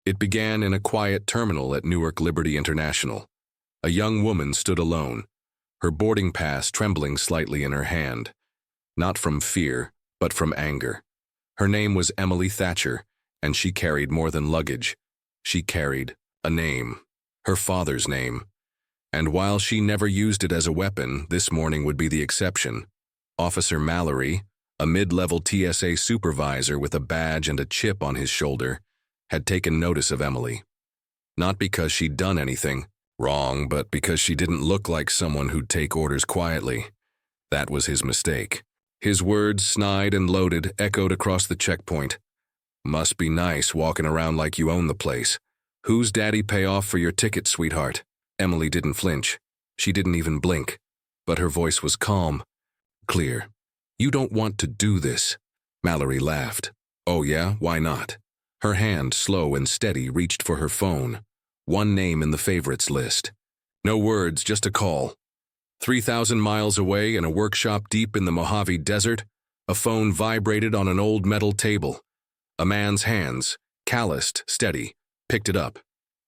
It began in a quiet terminal at Newark Liberty International. A young woman stood alone, her boarding pass trembling slightly in her hand, not from fear, but from anger. Her name was Emily Thatcher, and she carried more than luggage. She carried a name, her father's name. And while she never used it as a weapon, this morning would be the exception. Officer Mallory, a mid-level TSA supervisor with a badge and a chip on his shoulder, had taken notice of Emily. Not because she'd done anything wrong, but because she didn't look like someone who'd take orders quietly. That was his mistake. His words, snide and loaded, echoed across the checkpoint. Must be nice walking around like you own the place. Who's daddy pay off for your ticket, sweetheart? Emily didn't flinch. She didn't even blink. But her voice was calm, clear. You don't want to do this. Mallory laughed. Oh yeah, why not? Her hand, slow and steady, reached for her phone. One name in the favorites list. No words, just a call. 3,000 miles away in a workshop deep in the Mojave Desert, a phone vibrated on an old metal table. A man's hands, calloused, steady, picked it up.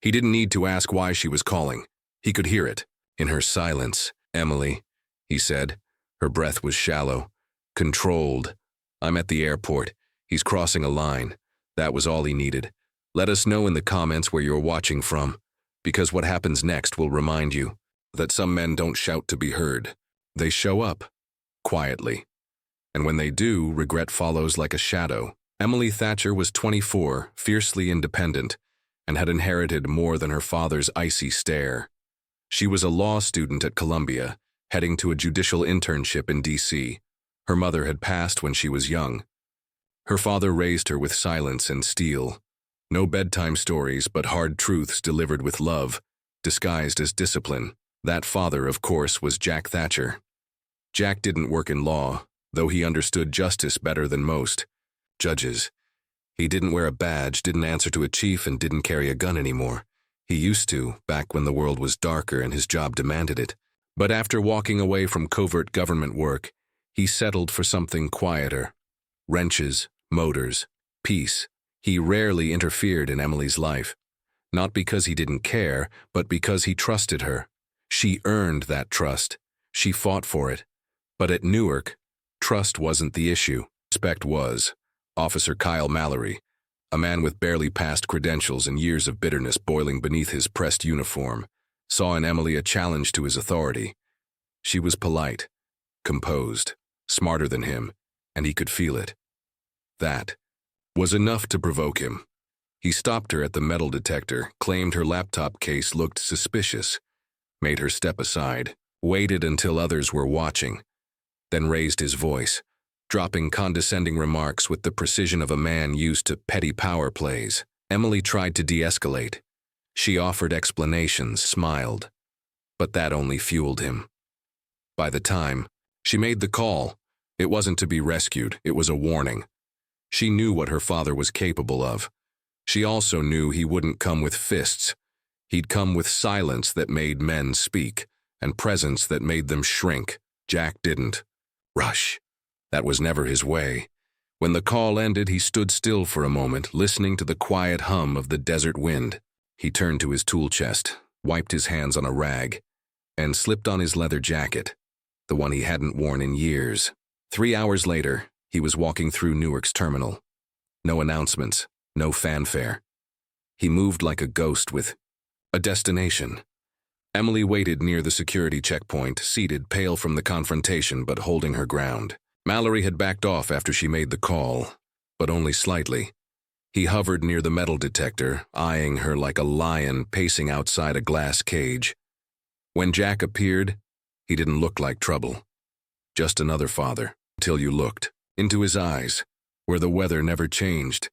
He didn't need to ask why she was calling. He could hear it. In her silence, Emily, he said. Her breath was shallow, controlled. I'm at the airport. He's crossing a line. That was all he needed. Let us know in the comments where you're watching from, because what happens next will remind you that some men don't shout to be heard. They show up, quietly. And when they do, regret follows like a shadow. Emily Thatcher was 24, fiercely independent, and had inherited more than her father's icy stare. She was a law student at Columbia, heading to a judicial internship in D.C. Her mother had passed when she was young. Her father raised her with silence and steel. No bedtime stories, but hard truths delivered with love, disguised as discipline. That father, of course, was Jack Thatcher. Jack didn't work in law, though he understood justice better than most judges. He didn't wear a badge, didn't answer to a chief, and didn't carry a gun anymore. He used to, back when the world was darker and his job demanded it. But after walking away from covert government work, he settled for something quieter. Wrenches, motors, peace. He rarely interfered in Emily's life. Not because he didn't care, but because he trusted her. She earned that trust. She fought for it. But at Newark, trust wasn't the issue. Respect was. Officer Kyle Mallory, a man with barely passed credentials and years of bitterness boiling beneath his pressed uniform, saw in Emily a challenge to his authority. She was polite, composed, smarter than him, and he could feel it. That was enough to provoke him. He stopped her at the metal detector, claimed her laptop case looked suspicious, made her step aside, waited until others were watching, then raised his voice, dropping condescending remarks with the precision of a man used to petty power plays. Emily tried to de-escalate. She offered explanations, smiled, but that only fueled him. By the time she made the call, it wasn't to be rescued, it was a warning. She knew what her father was capable of. She also knew he wouldn't come with fists. He'd come with silence that made men speak, and presence that made them shrink. Jack didn't. Rush. That was never his way. When the call ended, he stood still for a moment, listening to the quiet hum of the desert wind. He turned to his tool chest, wiped his hands on a rag, and slipped on his leather jacket, the one he hadn't worn in years. 3 hours later, he was walking through Newark's terminal. No announcements, no fanfare. He moved like a ghost with a destination. Emily waited near the security checkpoint, seated, pale from the confrontation but holding her ground. Mallory had backed off after she made the call, but only slightly. He hovered near the metal detector, eyeing her like a lion pacing outside a glass cage. When Jack appeared, he didn't look like trouble. Just another father, until you looked into his eyes, where the weather never changed.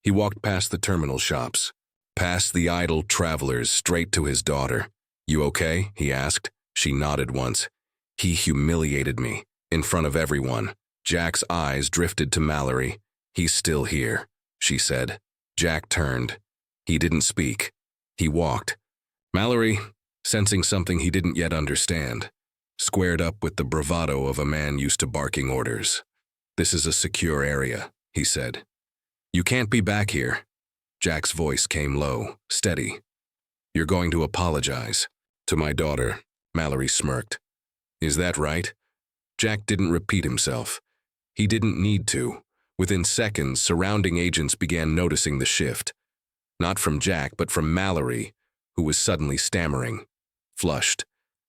He walked past the terminal shops, past the idle travelers, straight to his daughter. You okay? He asked. She nodded once. He humiliated me. In front of everyone. Jack's eyes drifted to Mallory. He's still here, she said. Jack turned. He didn't speak. He walked. Mallory, sensing something he didn't yet understand, squared up with the bravado of a man used to barking orders. This is a secure area, he said. You can't be back here. Jack's voice came low, steady. "You're going to apologize." "To my daughter," Mallory smirked. "Is that right?" Jack didn't repeat himself. He didn't need to. Within seconds, surrounding agents began noticing the shift. Not from Jack, but from Mallory, who was suddenly stammering, flushed,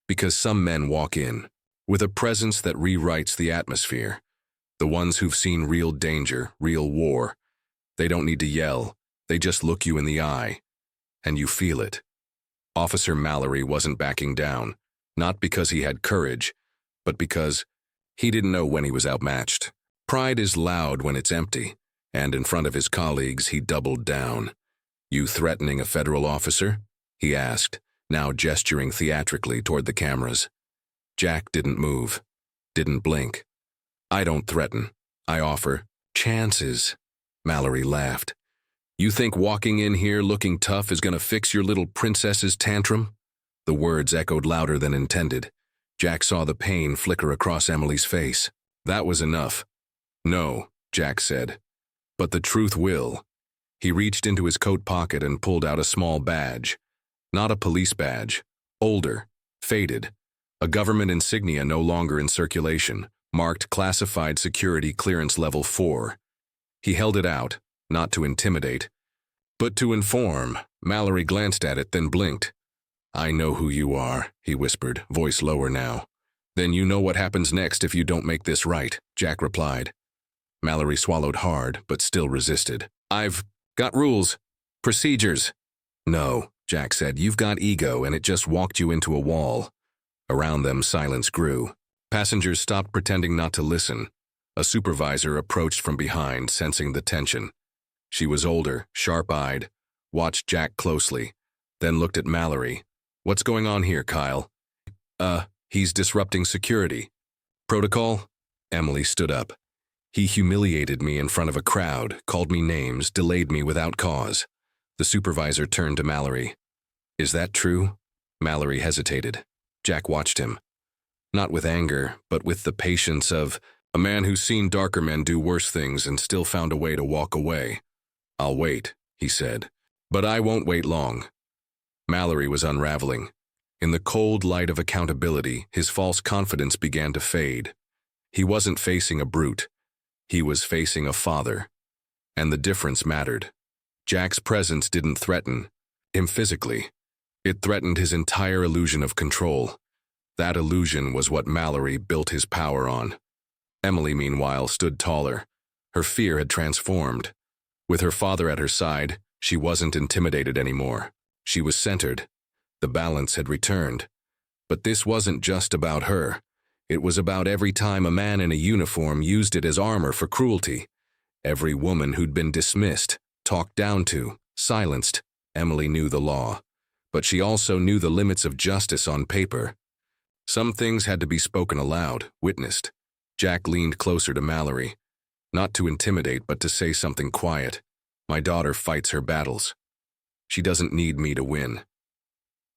because some men walk in with a presence that rewrites the atmosphere. The ones who've seen real danger, real war. They don't need to yell. They just look you in the eye, and you feel it. Officer Mallory wasn't backing down, not because he had courage, but because he didn't know when he was outmatched. Pride is loud when it's empty, and in front of his colleagues he doubled down. "You threatening a federal officer?" he asked, now gesturing theatrically toward the cameras. Jack didn't move, didn't blink. "I don't threaten. I offer chances." Mallory laughed. "You think walking in here looking tough is going to fix your little princess's tantrum?" The words echoed louder than intended. Jack saw the pain flicker across Emily's face. That was enough. "No," Jack said. "But the truth will." He reached into his coat pocket and pulled out a small badge. Not a police badge. Older. Faded. A government insignia no longer in circulation, marked Classified Security Clearance Level 4. He held it out, not to intimidate, but to inform. Mallory glanced at it, then blinked. "I know who you are," he whispered, voice lower now. "Then you know what happens next if you don't make this right," Jack replied. Mallory swallowed hard, but still resisted. "I've got rules, procedures." "No," Jack said, "you've got ego and it just walked you into a wall." Around them, silence grew. Passengers stopped pretending not to listen. A supervisor approached from behind, sensing the tension. She was older, sharp-eyed, watched Jack closely, then looked at Mallory. "What's going on here, Kyle?" He's disrupting security." "Protocol?" Emily stood up. "He humiliated me in front of a crowd, called me names, delayed me without cause." The supervisor turned to Mallory. "Is that true?" Mallory hesitated. Jack watched him. Not with anger, but with the patience of a man who's seen darker men do worse things and still found a way to walk away. "I'll wait," he said. "But I won't wait long." Mallory was unraveling. In the cold light of accountability, his false confidence began to fade. He wasn't facing a brute. He was facing a father. And the difference mattered. Jack's presence didn't threaten him physically. It threatened his entire illusion of control. That illusion was what Mallory built his power on. Emily, meanwhile, stood taller. Her fear had transformed. With her father at her side, she wasn't intimidated anymore. She was centered. The balance had returned. But this wasn't just about her. It was about every time a man in a uniform used it as armor for cruelty. Every woman who'd been dismissed, talked down to, silenced. Emily knew the law. But she also knew the limits of justice on paper. Some things had to be spoken aloud, witnessed. Jack leaned closer to Mallory. Not to intimidate, but to say something quiet. "My daughter fights her battles. She doesn't need me to win.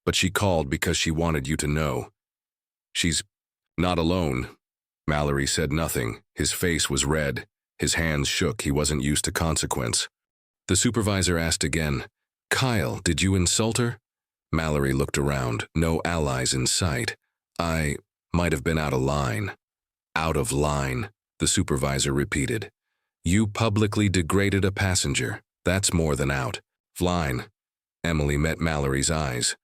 But she called because she wanted you to know. She's not alone." Mallory said nothing. His face was red. His hands shook. He wasn't used to consequence. The supervisor asked again, "Kyle, did you insult her?" Mallory looked around. No allies in sight. "I might have been out of line." "Out of line," the supervisor repeated. "You publicly degraded a passenger. That's more than out. Fline." Emily met Mallory's eyes.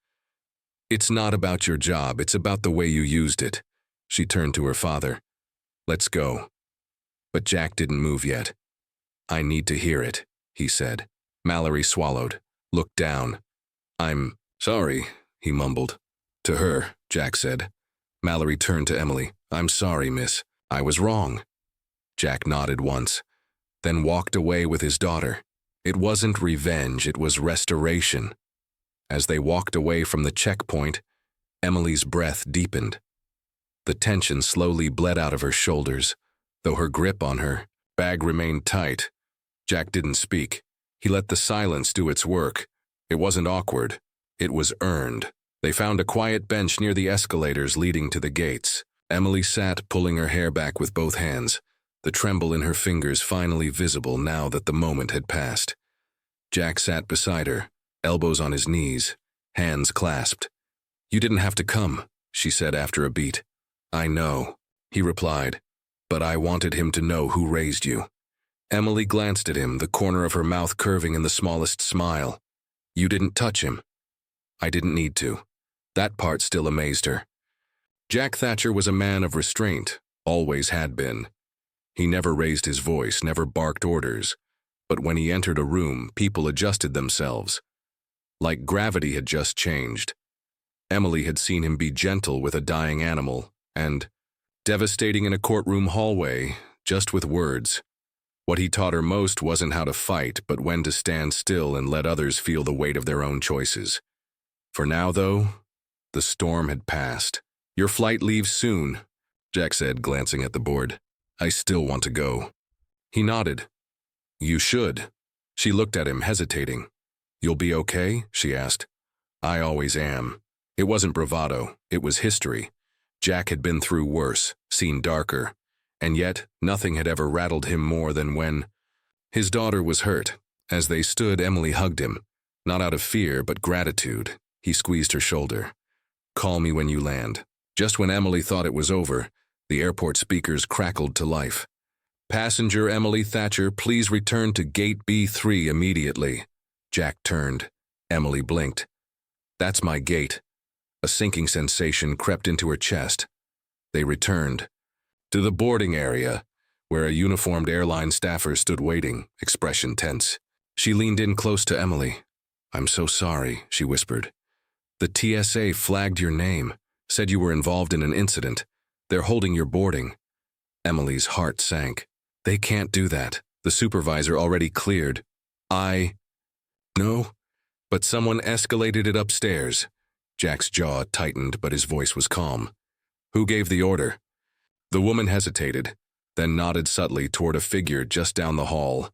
"It's not about your job, it's about the way you used it." She turned to her father. "Let's go." But Jack didn't move yet. "I need to hear it," he said. Mallory swallowed, looked down. "I'm sorry," he mumbled. To her, Jack said. Mallory turned to Emily. "I'm sorry, miss. I was wrong." Jack nodded once, then walked away with his daughter. It wasn't revenge, it was restoration. As they walked away from the checkpoint, Emily's breath deepened. The tension slowly bled out of her shoulders, though her grip on her bag remained tight. Jack didn't speak. He let the silence do its work. It wasn't awkward. It was earned. They found a quiet bench near the escalators leading to the gates. Emily sat, pulling her hair back with both hands, the tremble in her fingers finally visible now that the moment had passed. Jack sat beside her, elbows on his knees, hands clasped. "You didn't have to come," she said after a beat. "I know," he replied, "but I wanted him to know who raised you." Emily glanced at him, the corner of her mouth curving in the smallest smile. "You didn't touch him." "I didn't need to." That part still amazed her. Jack Thatcher was a man of restraint, always had been. He never raised his voice, never barked orders. But when he entered a room, people adjusted themselves. Like gravity had just changed. Emily had seen him be gentle with a dying animal, and devastating in a courtroom hallway, just with words. What he taught her most wasn't how to fight, but when to stand still and let others feel the weight of their own choices. For now, though, the storm had passed. "Your flight leaves soon," Jack said, glancing at the board. "I still want to go." He nodded. "You should." She looked at him, hesitating. "You'll be okay?" she asked. "I always am." It wasn't bravado, it was history. Jack had been through worse, seen darker, and yet nothing had ever rattled him more than when his daughter was hurt. As they stood, Emily hugged him, not out of fear, but gratitude. He squeezed her shoulder. "Call me when you land." Just when Emily thought it was over, the airport speakers crackled to life. "Passenger Emily Thatcher, please return to gate B3 immediately." Jack turned. Emily blinked. "That's my gate." A sinking sensation crept into her chest. They returned to the boarding area, where a uniformed airline staffer stood waiting, expression tense. She leaned in close to Emily. "I'm so sorry," she whispered. "The TSA flagged your name, said you were involved in an incident. They're holding your boarding." Emily's heart sank. "They can't do that. The supervisor already cleared." No, but someone escalated it upstairs." Jack's jaw tightened, but his voice was calm. "Who gave the order?" The woman hesitated, then nodded subtly toward a figure just down the hall.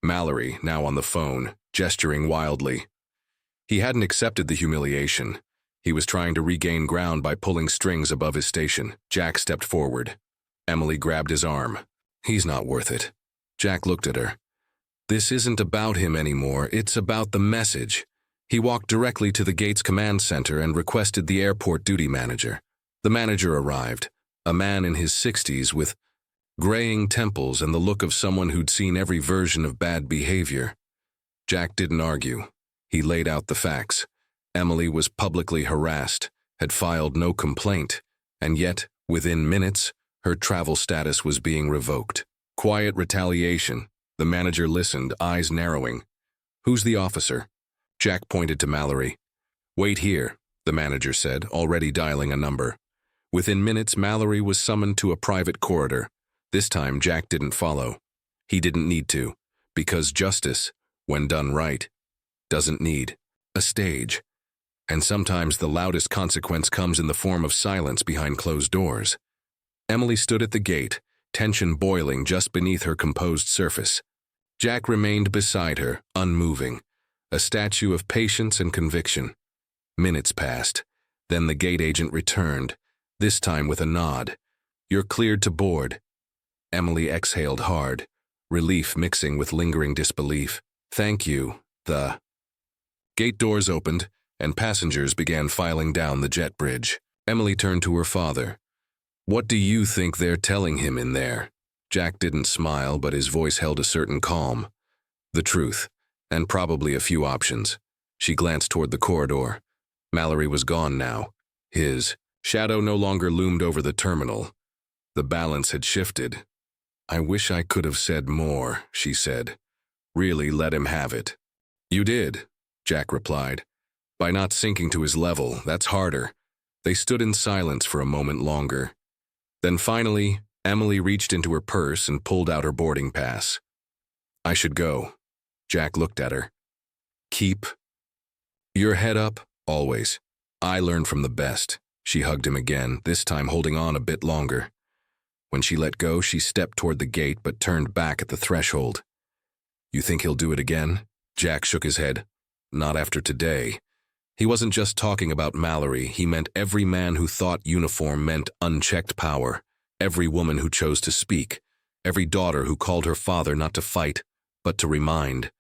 Mallory, now on the phone, gesturing wildly. He hadn't accepted the humiliation. He was trying to regain ground by pulling strings above his station. Jack stepped forward. Emily grabbed his arm. "He's not worth it." Jack looked at her. "This isn't about him anymore, it's about the message." He walked directly to the gate's command center and requested the airport duty manager. The manager arrived, a man in his 60s with graying temples and the look of someone who'd seen every version of bad behavior. Jack didn't argue. He laid out the facts. Emily was publicly harassed, had filed no complaint, and yet, within minutes, her travel status was being revoked. Quiet retaliation. The manager listened, eyes narrowing. "Who's the officer?" Jack pointed to Mallory. "Wait here," the manager said, already dialing a number. Within minutes, Mallory was summoned to a private corridor. This time, Jack didn't follow. He didn't need to, because justice, when done right, doesn't need a stage. And sometimes the loudest consequence comes in the form of silence behind closed doors. Emily stood at the gate, tension boiling just beneath her composed surface. Jack remained beside her, unmoving, a statue of patience and conviction. Minutes passed. Then the gate agent returned, this time with a nod. "You're cleared to board." Emily exhaled hard, relief mixing with lingering disbelief. "Thank you." The gate doors opened, and passengers began filing down the jet bridge. Emily turned to her father. "What do you think they're telling him in there?" Jack didn't smile, but his voice held a certain calm. "The truth. And probably a few options." She glanced toward the corridor. Mallory was gone now. His shadow no longer loomed over the terminal. The balance had shifted. "I wish I could have said more," she said. "Really let him have it." "You did," Jack replied. "By not sinking to his level, that's harder." They stood in silence for a moment longer. Then finally, Emily reached into her purse and pulled out her boarding pass. "I should go." Jack looked at her. "Keep your head up, always. I learn from the best." She hugged him again, this time holding on a bit longer. When she let go, she stepped toward the gate but turned back at the threshold. "You think he'll do it again?" Jack shook his head. "Not after today." He wasn't just talking about Mallory, he meant every man who thought uniform meant unchecked power, every woman who chose to speak, every daughter who called her father not to fight, but to remind.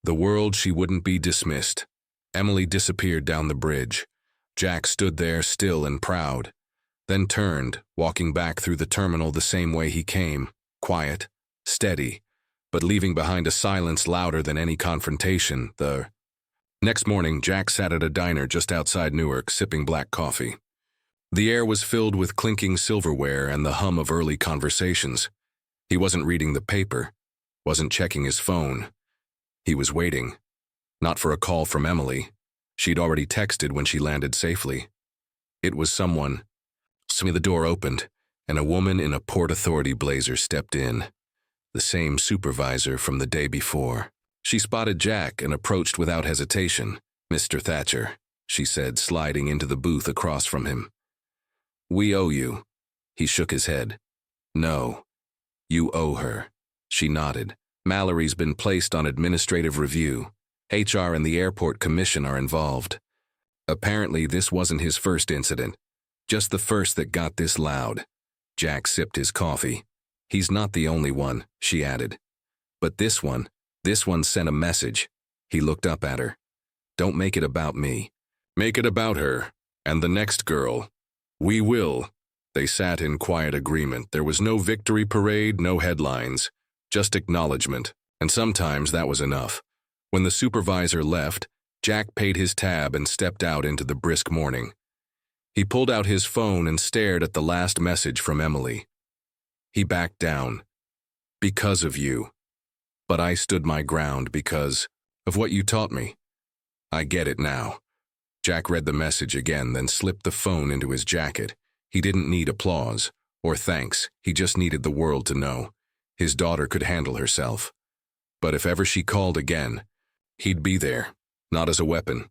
The world she wouldn't be dismissed. Emily disappeared down the bridge. Jack stood there still and proud, then turned, walking back through the terminal the same way he came, quiet, steady, but leaving behind a silence louder than any confrontation. The next morning, Jack sat at a diner just outside Newark, sipping black coffee. The air was filled with clinking silverware and the hum of early conversations. He wasn't reading the paper, wasn't checking his phone. He was waiting, not for a call from Emily. She'd already texted when she landed safely. It was someone. Suddenly the door opened, and a woman in a Port Authority blazer stepped in. The same supervisor from the day before. She spotted Jack and approached without hesitation. "Mr. Thatcher," she said, sliding into the booth across from him. "We owe you." He shook his head. "No, you owe her." She nodded. "Mallory's been placed on administrative review. HR and the airport commission are involved." Apparently, this wasn't his first incident, just the first that got this loud. Jack sipped his coffee. "He's not the only one," she added. "But this one sent a message." He looked up at her. "Don't make it about me. Make it about her, and the next girl." "We will." They sat in quiet agreement. There was no victory parade, no headlines, just acknowledgement, and sometimes that was enough. When the supervisor left, Jack paid his tab and stepped out into the brisk morning. He pulled out his phone and stared at the last message from Emily. He backed down. "Because of you. But I stood my ground because of what you taught me. I get it now." Jack read the message again, then slipped the phone into his jacket. He didn't need applause or thanks. He just needed the world to know his daughter could handle herself. But if ever she called again, he'd be there, not as a weapon,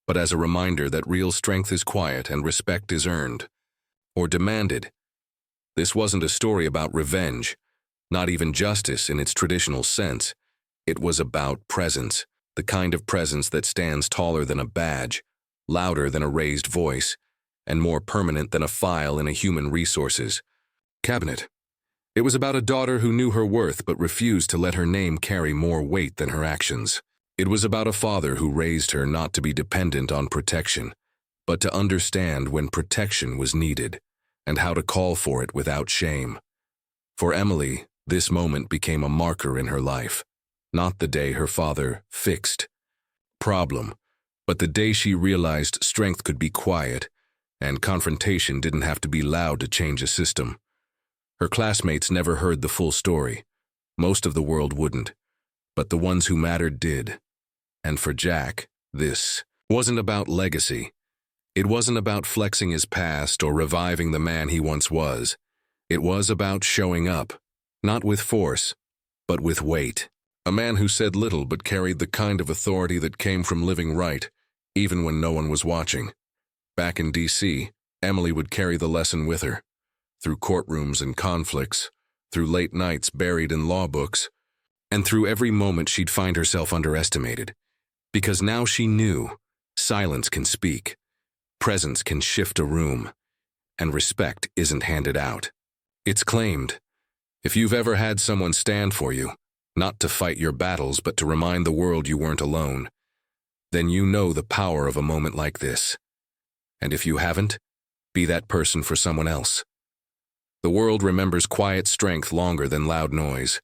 but as a reminder that real strength is quiet and respect is earned, or demanded. This wasn't a story about revenge, not even justice in its traditional sense. It was about presence, the kind of presence that stands taller than a badge, louder than a raised voice, and more permanent than a file in a human resources cabinet. It was about a daughter who knew her worth but refused to let her name carry more weight than her actions. It was about a father who raised her not to be dependent on protection, but to understand when protection was needed, and how to call for it without shame. For Emily, this moment became a marker in her life, not the day her father fixed problem, but the day she realized strength could be quiet, and confrontation didn't have to be loud to change a system. Her classmates never heard the full story. Most of the world wouldn't, but the ones who mattered did. And for Jack, this wasn't about legacy. It wasn't about flexing his past or reviving the man he once was. It was about showing up, not with force, but with weight. A man who said little but carried the kind of authority that came from living right, even when no one was watching. Back in D.C., Emily would carry the lesson with her, through courtrooms and conflicts, through late nights buried in law books, and through every moment she'd find herself underestimated. Because now she knew silence can speak, presence can shift a room, and respect isn't handed out. It's claimed. If you've ever had someone stand for you, not to fight your battles but to remind the world you weren't alone, then you know the power of a moment like this. And if you haven't, be that person for someone else. The world remembers quiet strength longer than loud noise.